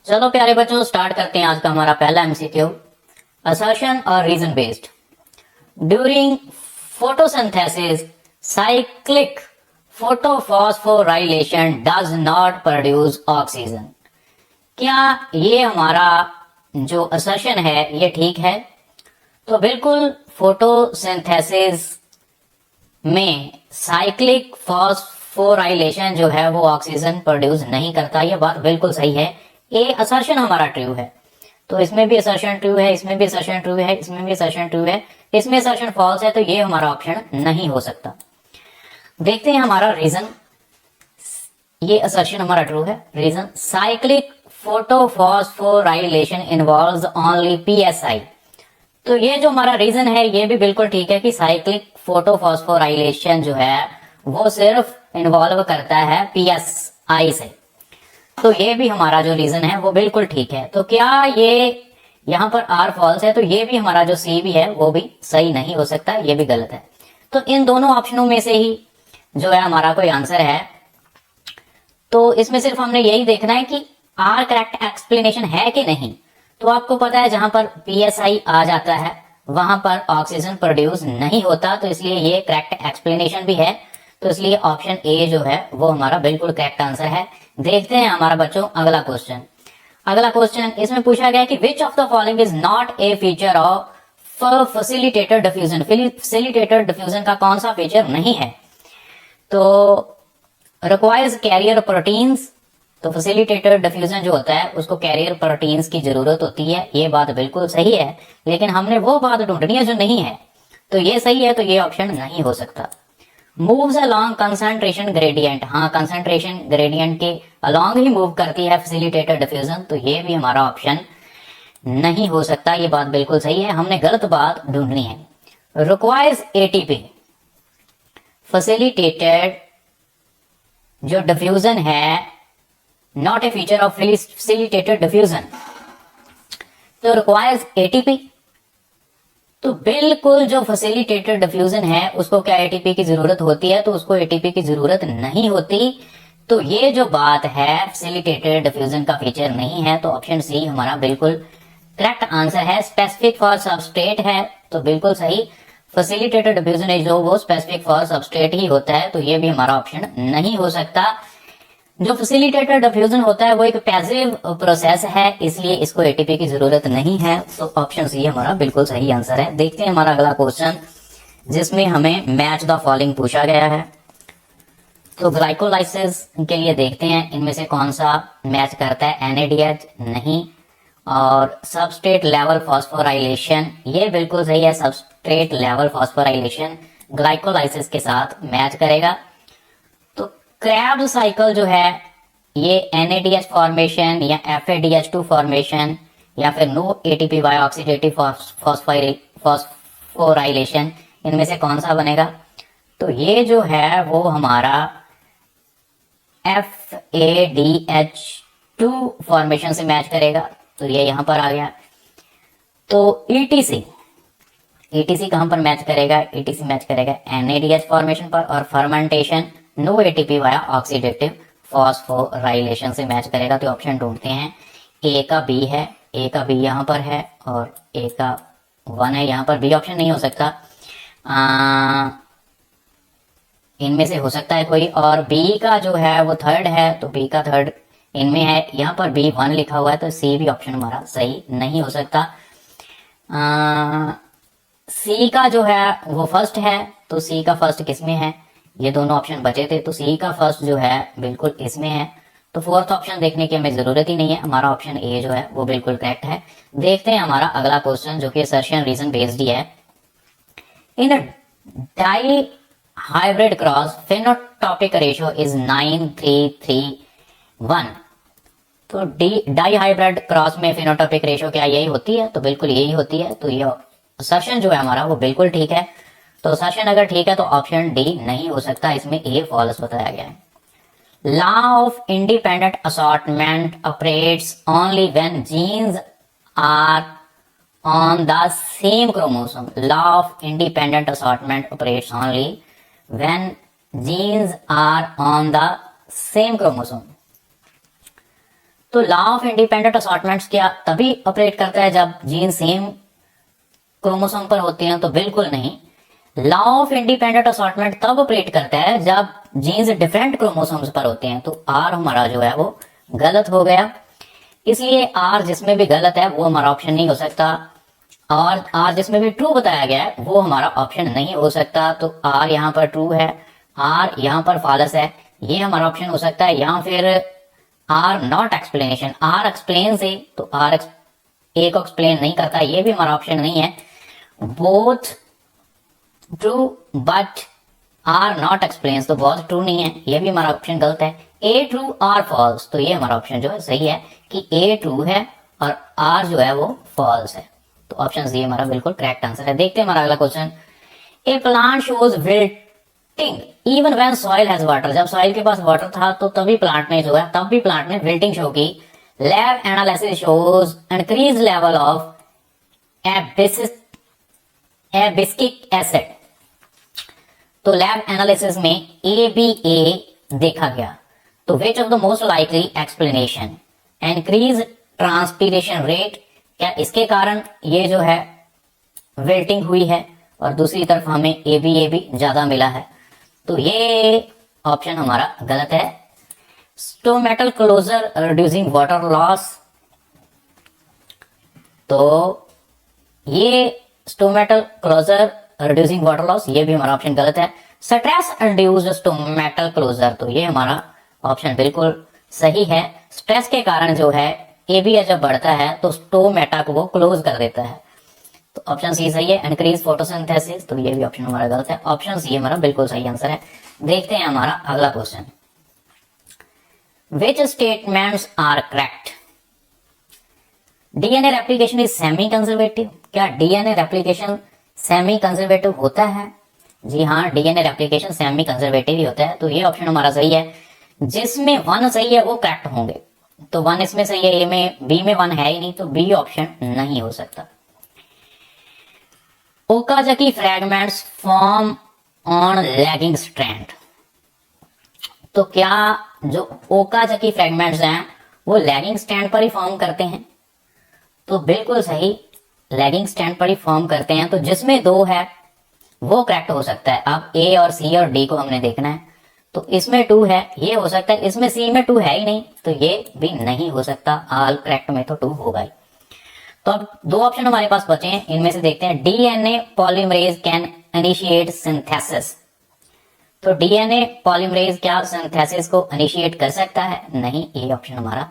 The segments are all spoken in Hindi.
चलो प्यारे बच्चों, स्टार्ट करते हैं आज का हमारा पहला एमसीक्यू। असर्शन और reason based. During photosynthesis cyclic photophosphorylation does not produce oxygen. क्या ये हमारा जो असर्शन है ये ठीक है? तो बिल्कुल, फोटोसिंथेसिस में साइक्लिक फॉस्फोराइलेशन जो है वो ऑक्सीजन प्रोड्यूस नहीं करता। ये बात बिल्कुल सही है। ये असर्शन हमारा ट्रू है, तो इसमें भी असर्शन ट्रू है, इसमें भी असर्शन ट्रू है, इसमें भी असर्शन ट्रू है, इसमें असर्शन फॉल्स है, तो ये हमारा ऑप्शन नहीं हो सकता। देखते हैं हमारा रीजन। ये असर्शन हमारा ट्रू है। Reason, cyclic photophosphorylation involves only PSI. तो ये जो हमारा रीजन है ये भी बिल्कुल ठीक है कि साइक्लिक फोटोफॉस्फोराइलेशन जो है वो सिर्फ इन्वॉल्व करता है पीएसआई से। तो ये भी हमारा जो रीजन है वो बिल्कुल ठीक है। तो क्या ये यहाँ पर आर फॉल्स है? तो ये भी हमारा जो सी भी है वो भी सही नहीं हो सकता, ये भी गलत है। तो इन दोनों ऑप्शनों में से ही जो है हमारा कोई आंसर है। तो इसमें सिर्फ हमने यही देखना है कि आर करेक्ट एक्सप्लेनेशन है कि नहीं। तो आपको पता है जहां पर पीएसआई आ जाता है वहां पर ऑक्सीजन प्रोड्यूस नहीं होता, तो इसलिए ये करेक्ट एक्सप्लेनेशन भी है। तो इसलिए ऑप्शन ए जो है वो हमारा बिल्कुल करेक्ट आंसर है। देखते हैं हमारा बच्चों अगला क्वेश्चन। अगला क्वेश्चन इसमें पूछा गया कि विच of the following is not a feature of facilitated diffusion. Facilitated diffusion का कौन सा फीचर नहीं है? तो रिक्वायर्स कैरियर प्रोटीन्स। तो फैसिलिटेटेड डिफ्यूजन जो होता है उसको कैरियर प्रोटीन्स की जरूरत होती है, ये बात बिल्कुल सही है। लेकिन हमने वो बात ढूंढनी है जो नहीं है, तो ये सही है, तो ये ऑप्शन नहीं हो सकता। Moves along concentration gradient. हाँ, कंसंट्रेशन ग्रेडियंट के अलोंग ही मूव करती है फैसिलिटेटेड डिफ्यूजन, तो ये भी हमारा ऑप्शन नहीं हो सकता। ये बात बिल्कुल सही है, हमने गलत बात ढूंढनी है। Requires ATP. फैसिलिटेटेड जो डिफ्यूजन है not a feature of facilitated diffusion, तो रिक्वायर्स एटीपी। तो बिल्कुल जो फैसिलिटेटेड डिफ्यूजन है उसको क्या एटीपी की जरूरत होती है? तो उसको एटीपी की जरूरत नहीं होती। तो ये जो बात है फैसिलिटेटेड डिफ्यूजन का फीचर नहीं है, तो ऑप्शन सी हमारा बिल्कुल करेक्ट आंसर है। स्पेसिफिक फॉर सबस्ट्रेट है, तो बिल्कुल सही। फैसिलिटेटेड डिफ्यूजन है जो वो स्पेसिफिक फॉर सबस्ट्रेट ही होता है, तो ये भी हमारा ऑप्शन नहीं हो सकता। जो फैसिलिटेटेड डिफ्यूजन होता है वो एक पैसिव प्रोसेस है, इसलिए इसको एटीपी की जरूरत नहीं है। तो ऑप्शन सी हमारा बिल्कुल सही आंसर है। देखते हैं हमारा अगला क्वेश्चन जिसमें हमें मैच द फॉलोइंग पूछा गया है। तो ग्लाइकोलाइसिस के लिए देखते हैं इनमें से कौन सा मैच करता है। एनएडीएच नहीं, और सबस्ट्रेट लेवल फॉस्फोराइलेशन ये बिल्कुल सही है। सबस्ट्रेट लेवल फॉस्फोराइलेशन ग्लाइकोलाइसिस के साथ मैच करेगा। क्रैब्स साइकिल जो है ये NADH फॉर्मेशन या FADH2 फॉर्मेशन या फिर no ATP by oxidative phosphorylation, इनमें से कौन सा बनेगा? तो ये जो है वो हमारा FADH2 फॉर्मेशन से मैच करेगा, तो ये यहां पर आ गया। तो ETC कहां पर मैच करेगा? ETC मैच करेगा NADH फॉर्मेशन पर, और fermentation no ATP via oxidative phosphorylation से मैच करेगा। तो ऑप्शन ढूंढते हैं। ए का बी है, ए का बी यहाँ पर है, और ए का 1 है यहाँ पर। बी ऑप्शन नहीं हो सकता, इनमें से हो सकता है कोई। और बी का जो है वो थर्ड है, तो बी का थर्ड इनमें है। यहाँ पर B1 लिखा हुआ है, तो सी भी ऑप्शन हमारा सही नहीं हो सकता। सी का जो है वो फर्स्ट है, तो सी का फर्स्ट किसमें है? ये दोनों ऑप्शन बचे थे, तो सी का फर्स्ट जो है बिल्कुल इसमें है। तो फोर्थ ऑप्शन देखने की हमें जरूरत ही नहीं है, हमारा ऑप्शन ए जो है वो बिल्कुल करेक्ट है। देखते हैं हमारा अगला क्वेश्चन जो कि असर्शन रीजन बेस्ड ही है। In dihybrid cross phenotypic ratio is 9:3:3:1। तो डाई हाइब्रिड क्रॉस में फेनोटॉपिक रेशियो क्या यही होती है? तो बिल्कुल यही होती है। तो ये असर्शन जो है हमारा वो बिल्कुल ठीक है। तो असर्शन अगर ठीक है तो ऑप्शन डी नहीं हो सकता, इसमें ए फॉल्स बताया गया है। Law of independent assortment operates only when genes are on the same chromosome. Law of independent assortment operates only when genes are on the same chromosome. तो लॉ ऑफ इंडिपेंडेंट असॉर्टमेंट्स क्या तभी ऑपरेट करता है जब जीन सेम क्रोमोसोम पर होते हैं? तो बिल्कुल नहीं। लॉ ऑफ इंडिपेंडेंट असॉर्टमेंट तब ऑपरेट करता है जब जीन्स डिफरेंट क्रोमोसोम्स पर होते हैं। तो आर हमारा जो है वो गलत हो गया, इसलिए आर जिसमें भी गलत है वो हमारा ऑप्शन नहीं हो सकता, और आर जिसमें भी ट्रू बताया गया है वो हमारा ऑप्शन नहीं हो सकता। तो आर यहाँ पर ट्रू है, आर यहाँ पर फॉल्स है, ये हमारा ऑप्शन हो सकता है। या फिर R not explanation, R explain से, तो आर ए को एक्सप्लेन नहीं करता, ये भी हमारा ऑप्शन नहीं है। Both true but R not explain, तो बहुत ट्रू नहीं है, ये भी हमारा ऑप्शन गलत है। ए ट्रू आर फॉल्स, तो ये हमारा ऑप्शन जो है सही है कि ए ट्रू है और आर जो है वो फॉल्स है। तो ऑप्शन सी हमारा बिल्कुल करेक्ट आंसर है। देखते हैं हमारा अगला question. A plant shows wilting even when soil has water, जब सॉइल के पास वाटर था तो तभी प्लांट ने जो है तब भी प्लांट ने विल्टिंग शो की। Lab analysis shows increase level of abscisic acid, तो लैब एनालिसिस में ABA देखा गया। तो which of the most likely explanation, increase transpiration rate, क्या इसके कारण ये जो है विल्टिंग हुई है, और दूसरी तरफ हमें ABA भी ज्यादा मिला है। तो ये ऑप्शन हमारा गलत है। Stomatal closure reducing water loss, तो ये stomatal closure reducing water loss, ये भी हमारा ऑप्शन गलत है। स्ट्रेस इंड्यूस्ड स्टोमेटल क्लोजर, तो ये हमारा ऑप्शन बिल्कुल सही है। स्ट्रेस के कारण जो है एबीए जब बढ़ता है तो स्टोमेटा को वो क्लोज कर देता है। तो ऑप्शन सी सही है, इंक्रीज फोटोसिंथेसिस, तो ये भी ऑप्शन हमारा गलत है। ऑप्शन सी हमारा बिल्कुल सही आंसर है। देखते हैं हमारा अगला question. Which statements are correct? DNA replication is semi conservative, क्या डीएनए रेप्लिकेशन सेमी कंजर्वेटिव होता है? जी हाँ, डीएनए रेप्लिकेशन सेमी कंजर्वेटिव ही होता है। तो ये ऑप्शन हमारा सही है। जिसमें 1 सही है वो करेक्ट होंगे, तो 1 इसमें सही है, ए में, बी में 1 है ही नहीं, तो बी ऑप्शन नहीं हो सकता। Okazaki fragments form on lagging strand, तो क्या जो ओकाजाकी फ्रैगमेंट्स हैं वो लैगिंग स्ट्रैंड पर ही फॉर्म करते हैं? तो बिल्कुल सही, लैगिंग स्ट्रैंड पर ही फॉर्म करते हैं। तो जिसमें 2 है वो करेक्ट हो सकता है। अब ए और सी और डी को हमने देखना है, तो इसमें 2 है, ये हो सकता है। इसमें सी में 2 है ही नहीं, तो ये भी नहीं हो सकता। ऑल करेक्ट में तो 2 होगा ही। तो अब 2 ऑप्शन हमारे पास बचे हैं, इनमें से देखते हैं। DNA polymerase can initiate synthesis, तो डीएनए पॉलीमरेज क्या सिंथेसिस को इनिशिएट कर सकता है? नहीं, ये ऑप्शन हमारा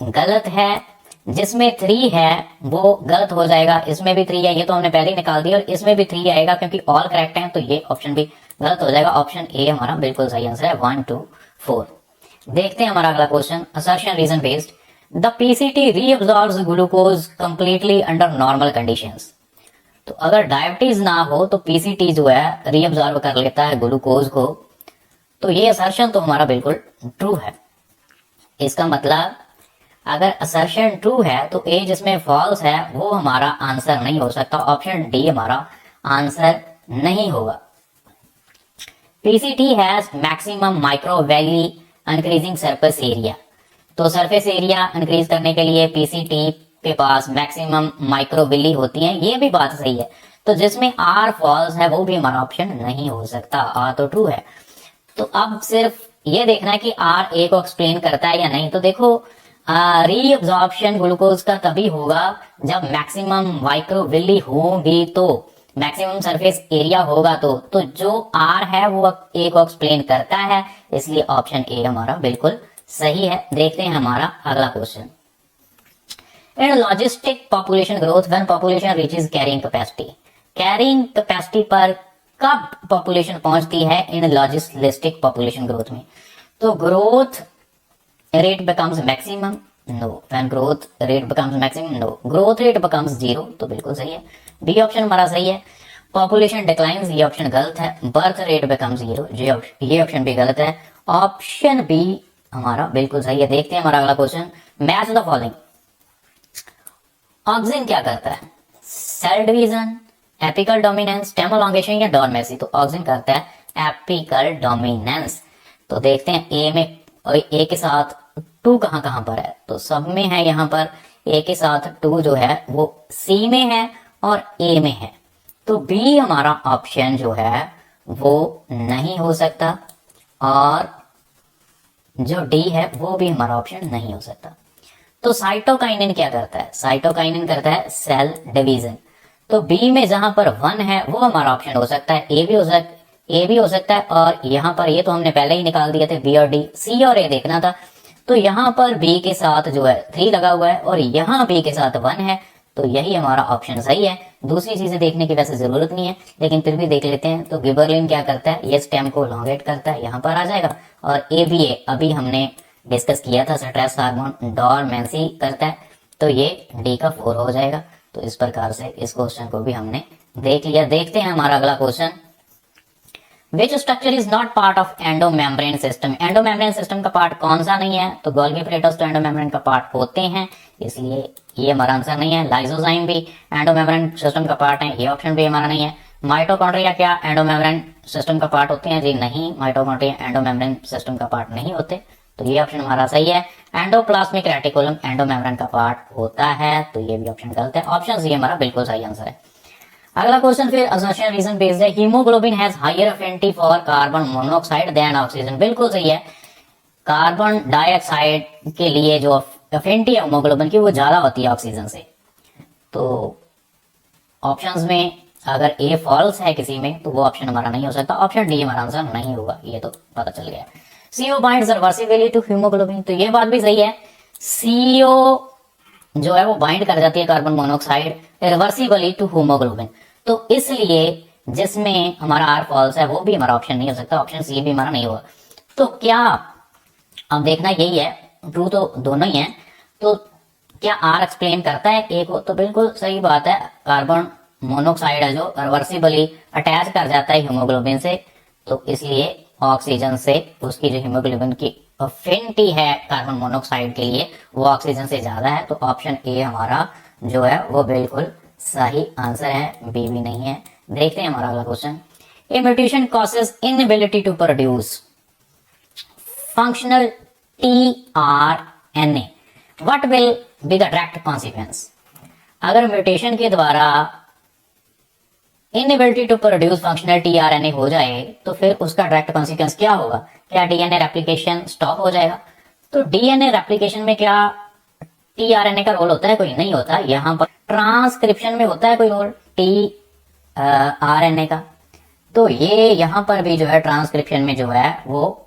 गलत है। जिसमें 3 है वो गलत हो जाएगा, इसमें भी 3 है, ये तो हमने पहले ही निकाल दिया, और इसमें भी 3 आएगा क्योंकि ऑल करेक्ट है, तो ये ऑप्शन भी गलत हो जाएगा। ऑप्शन ए हमारा बिल्कुल सही आंसर है, 1 2 4। देखते हैं हमारा अगला क्वेश्चन। Assertion reason based, the PCT reabsorbs glucose completely under normal conditions, तो अगर डायबिटीज ना हो तो पीसीटी जो है रीअब्सॉर्ब कर लेता है ग्लूकोज को। तो ये असर्शन तो हमारा बिल्कुल ट्रू है। इसका मतलब अगर असर्शन ट्रू है तो ए जिसमें फॉल्स है वो हमारा आंसर नहीं हो सकता। ऑप्शन डी हमारा आंसर नहीं होगा। PCT has maximum micro valley increasing surface area, तो सरफेस एरिया इंक्रीज करने के लिए पीसीटी के पास मैक्सिमम माइक्रोविली होती है, ये भी बात सही है। तो जिसमें आर फॉल्स है वो भी हमारा ऑप्शन नहीं हो सकता, आर तो ट्रू है। तो अब सिर्फ ये देखना है कि आर ए को एक्सप्लेन करता है या नहीं। तो देखो, रीअब्जॉर्प्शन ग्लूकोज का तभी होगा जब मैक्सिमम माइक्रोविली होगी, तो मैक्सिमम सरफेस एरिया होगा। तो जो आर है वो ए को एक्सप्लेन करता है, इसलिए ऑप्शन ए हमारा बिल्कुल सही है। देखते हैं हमारा अगला question. In logistic population growth when population reaches carrying capacity, carrying capacity पर कब पॉपुलेशन पहुंचती है इन लॉजिस्टिक पॉपुलेशन ग्रोथ में? तो growth rate becomes maximum, no. When growth rate becomes maximum, no. Growth rate becomes 0, तो बिल्कुल सही है, बी ऑप्शन हमारा सही है। पॉपुलेशन डिक्लाइंस, ये ऑप्शन गलत है। बर्थ रेट बिकम्स 0, ये ऑप्शन भी गलत है। ऑप्शन बी हमारा बिल्कुल सही है। देखते हैं हमारा अगला question. Match the following, auxin क्या करता है? Cell division, apical dominance, stem elongation या डॉर्मेसी? तो ऑक्सिन करता है एपिकल डोमिनेंस। तो देखते हैं ए में, ए के साथ टू कहाँ कहाँ पर है, तो सब में है। यहाँ पर ए के साथ टू जो है वो सी में है और ए में है, तो बी हमारा ऑप्शन जो है वो नहीं हो सकता, और जो डी है वो भी हमारा ऑप्शन नहीं हो सकता। तो साइटोकाइनिन क्या करता है, साइटोकाइनिन करता है सेल डिवीजन। तो बी में जहां पर 1 है वो हमारा ऑप्शन हो सकता है, ए भी हो सकता है, और यहाँ पर ये तो हमने पहले ही निकाल दिए थे, बी और डी। सी और ए देखना था, तो यहाँ पर बी के साथ जो है 3 लगा हुआ है और यहाँ बी के साथ 1 है, तो यही हमारा ऑप्शन सही है। दूसरी चीजें देखने की वैसे जरूरत नहीं है, लेकिन फिर भी देख लेते हैं। तो गिबरलिन क्या करता है, ये स्टेम को लॉन्गेट करता है, यहाँ पर आ जाएगा। और ABA अभी हमने डिस्कस किया था, स्ट्रेस हार्मोन डोरमेंसी करता है, तो ये डी का 4 हो जाएगा। तो इस प्रकार से इस क्वेश्चन को भी हमने देख लिया। देखते हैं हमारा अगला question, which structure is not part of endomembrane system. Endomembrane system का पार्ट कौन सा नहीं है, तो गोल्गी प्लेटोस तो एंडोमेम्ब्रेन का पार्ट होते हैं, इसलिए ये हमारा आंसर नहीं है। लाइसोजाइम भी एंडोमेम्ब्रेन सिस्टम का पार्ट है, ये ऑप्शन भी हमारा नहीं है। माइटोकॉन्ड्रिया क्या एंडोमेम्ब्रेन सिस्टम का पार्ट होते हैं, जी नहीं, माइटोकॉन्ड्रिया एंडोमेम्ब्रेन सिस्टम का पार्ट नहीं होते, तो ये ऑप्शन हमारा सही है। एंडोप्लाज्मिक रेटिकुलम एंडोमेम्ब्रेन का पार्ट होता है, तो ये भी ऑप्शन गलत है। ऑप्शन सी हमारा बिल्कुल सही आंसर है। अगला क्वेश्चन फिर असर्शन रीजन बेस्ड है, haemoglobin has higher affinity for carbon monoxide than oxygen. बिल्कुल सही है, कार्बन डाइऑक्साइड के लिए जो अफिनिटी है हीमोग्लोबिन की वो ज्यादा होती है ऑक्सीजन से। तो ऑप्शंस में अगर ए फॉल्स है किसी में, तो वो ऑप्शन हमारा नहीं हो सकता। ऑप्शन डी हमारा आंसर नहीं होगा, ये तो पता चल गया। CO binds reversibly to haemoglobin, तो ये बात भी सही है, CO जो है वो बाइंड कर जाती है carbon monoxide reversibly to haemoglobin, तो इसलिए जिसमें हमारा आर फॉल्स है वो भी हमारा ऑप्शन नहीं हो सकता, ऑप्शन सी भी हमारा नहीं होगा। तो क्या अब देखना यही है, ट्रू तो दोनों ही है, तो क्या आर एक्सप्लेन करता है ए को, तो बिल्कुल सही बात है, कार्बन मोनोऑक्साइड है जो रिवर्सिबली अटैच कर जाता है हीमोग्लोबिन से, तो इसलिए ऑक्सीजन से उसकी जो हीमोग्लोबिन की अफिनिटी है कार्बन मोनोऑक्साइड के लिए वो ऑक्सीजन से ज्यादा है, तो ऑप्शन ए हमारा जो है वो बिल्कुल सही आंसर है, बी भी नहीं है। देखते हैं हमारा अगला question, a mutation causes inability to produce functional tRNA, what will be the direct consequence. अगर म्यूटेशन के द्वारा inability to produce functional tRNA हो जाए, तो फिर उसका डायरेक्ट कॉन्सिक्वेंस क्या होगा, क्या डीएनए रेप्लिकेशन स्टॉप हो जाएगा। तो डीएनए रेप्लिकेशन में क्या tRNA का रोल होता है, कोई नहीं होता। यहाँ पर ट्रांसक्रिप्शन में होता है कोई रोल tRNA का, तो ये यहाँ पर भी जो है ट्रांसक्रिप्शन में जो है वो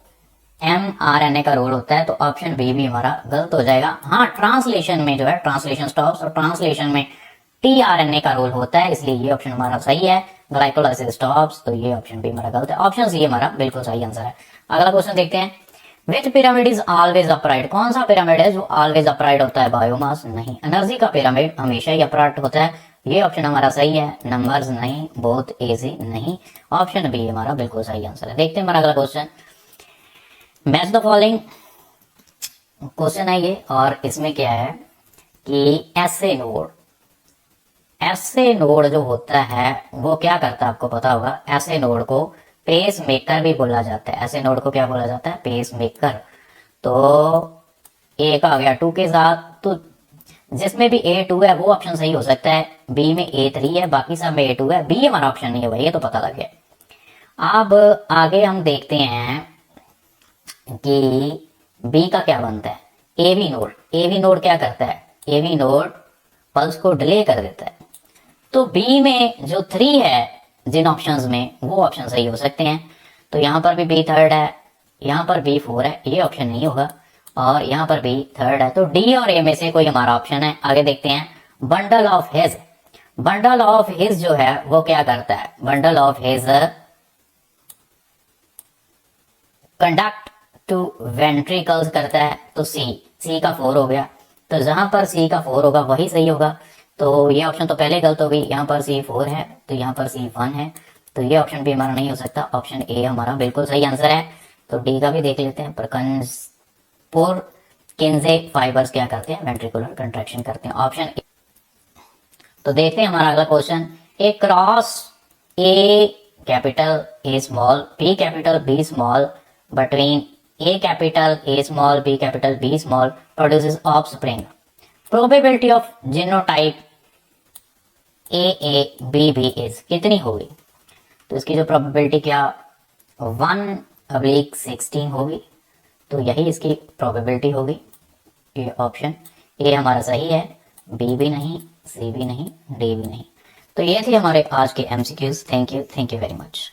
mRNA का रोल होता है, तो ऑप्शन बी भी हमारा गलत हो जाएगा। हाँ, ट्रांसलेशन में जो है ट्रांसलेशन स्टॉप्स, और ट्रांसलेशन में tRNA का रोल होता है, इसलिए ये ऑप्शन हमारा सही है। ग्लाइकोलाइसिस स्टॉप्स, तो ये ऑप्शन भी हमारा गलत है, ऑप्शन सी हमारा बिल्कुल सही आंसर है। अगला क्वेश्चन देखते हैं, विच पिरामिड इज ऑलवेज अपराइट। कौन सा पिरामिड है जो ऑलवेज अपराइट होता है, बायोमास नहीं, एनर्जी का पिरामिड हमेशा ही अपराइट होता है, ये ऑप्शन हमारा सही है। नंबर्स नहीं, बहुत इजी नहीं, ऑप्शन बी हमारा बिल्कुल सही आंसर है। देखते हैं हमारा अगला question, match the following question है ये, और इसमें क्या है कि ऐसे नोड जो होता है वो क्या करता है, आपको पता होगा, ऐसे नोड को पेस मेकर भी बोला जाता है। ऐसे नोड को क्या बोला जाता है, पेस मेकर। तो ए का आ गया 2 के साथ, तो जिसमें भी A2 है वो ऑप्शन सही हो सकता है, बी में A3 है, बाकी सब में A2 है, बी हमारा ऑप्शन नहीं होगा, ये तो पता लग गया। अब आगे हम देखते हैं कि बी का क्या बनता है, एवी नोड क्या करता है, एवी नोड पल्स को डिले कर देता है। तो बी में जो 3 है जिन ऑप्शंस में, वो ऑप्शन सही हो सकते हैं। तो यहाँ पर भी बी 3rd है, यहाँ पर बी 4 है, ये ऑप्शन नहीं होगा, और यहाँ पर बी 3rd है, तो डी और ए में से कोई हमारा ऑप्शन है। आगे देखते हैं, बंडल ऑफ हिज जो है वो क्या करता है, bundle of His conduct to ventricles करता है, तो सी का 4 हो गया, तो जहां पर सी का 4 होगा वही सही होगा। तो ये ऑप्शन तो पहले गलत हो गई, यहाँ पर सी 4 है, तो यहाँ पर सी 1 है, तो ये ऑप्शन भी हमारा नहीं हो सकता, ऑप्शन ए हमारा बिल्कुल सही आंसर है। तो डी का भी देख लेते हैं, किन्जे फाइबर्स क्या करते हैं, वेंट्रिकुलर कंट्रैक्शन करते हैं, ऑप्शन ए। तो देखते हैं हमारा अगला question, a cross A capital A small B capital B small between A capital, A small, B capital, B small produces offspring. Probability of genotype AABB is कितनी होगी? तो इसकी जो प्रोबेबिलिटी क्या 1/16 होगी, तो यही इसकी प्रोबेबिलिटी होगी। ये ऑप्शन ए हमारा सही है, बी भी नहीं, सी भी नहीं, डी भी नहीं। तो ये थे हमारे आज के MCQs. Thank you very much.